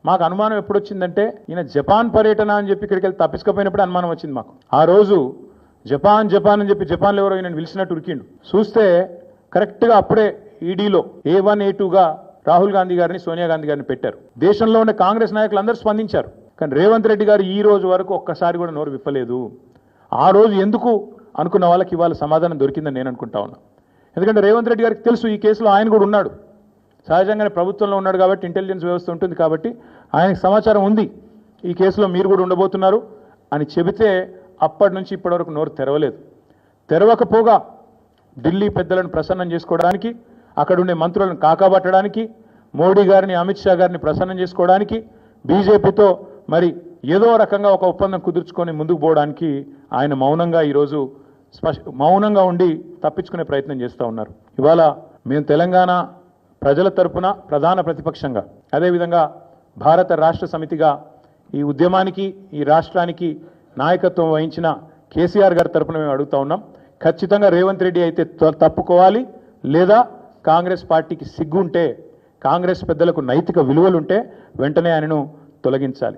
మాకు అనుమానం ఎప్పుడు వచ్చిందంటే ఈయన జపాన్ పర్యటన అని చెప్పి ఇక్కడికి వెళ్ళి తప్పించుకపోయినప్పుడు అనుమానం వచ్చింది మాకు. ఆ రోజు జపాన్ అని చెప్పి జపాన్లో ఎవరో ఈయన పిలిచినట్టు ఉరికిండు. చూస్తే కరెక్ట్గా అప్పుడే ఈడీలో A1 A2గా రాహుల్ గాంధీ గారిని సోనియా గాంధీ గారిని పెట్టారు. దేశంలో ఉన్న కాంగ్రెస్ నాయకులు అందరూ స్పందించారు. కానీ రేవంత్ రెడ్డి గారు ఈ రోజు వరకు ఒక్కసారి కూడా నోరు విప్పలేదు. ఆ రోజు ఎందుకు అనుకున్న వాళ్ళకి ఇవాళ సమాధానం దొరికిందని నేను అనుకుంటా ఉన్నా. ఎందుకంటే రేవంత్ రెడ్డి గారికి తెలుసు ఈ కేసులో ఆయన కూడా ఉన్నాడు. సహజంగానే ప్రభుత్వంలో ఉన్నాడు కాబట్టి ఇంటెలిజెన్స్ వ్యవస్థ ఉంటుంది కాబట్టి ఆయనకు సమాచారం ఉంది ఈ కేసులో మీరు కూడా ఉండబోతున్నారు అని చెబితే అప్పటి నుంచి ఇప్పటి వరకు నోరు తెరవలేదు. తెరవకపోగా ఢిల్లీ పెద్దలను ప్రసన్నం చేసుకోవడానికి, అక్కడ ఉండే మంత్రులను కాకాబట్టడానికి, మోడీ గారిని అమిత్ షా గారిని ప్రసన్నం చేసుకోవడానికి, బీజేపీతో మరి ఏదో రకంగా ఒక ఒప్పందం కుదుర్చుకొని ముందుకు పోవడానికి ఆయన మౌనంగా ఈరోజు మౌనంగా ఉండి తప్పించుకునే ప్రయత్నం చేస్తూ ఉన్నారు. ఇవాళ మేము తెలంగాణ ప్రజల తరపున ప్రధాన ప్రతిపక్షంగా, అదేవిధంగా భారత రాష్ట్ర సమితిగా ఈ ఉద్యమానికి ఈ రాష్ట్రానికి నాయకత్వం వహించిన కేసీఆర్ గారి తరపున మేము అడుగుతా ఉన్నాం. ఖచ్చితంగా రేవంత్ రెడ్డి అయితే తప్పుకోవాలి, లేదా కాంగ్రెస్ పార్టీకి సిగ్గుంటే, కాంగ్రెస్ పెద్దలకు నైతిక విలువలుంటే వెంటనే ఆయనను తొలగించాలి.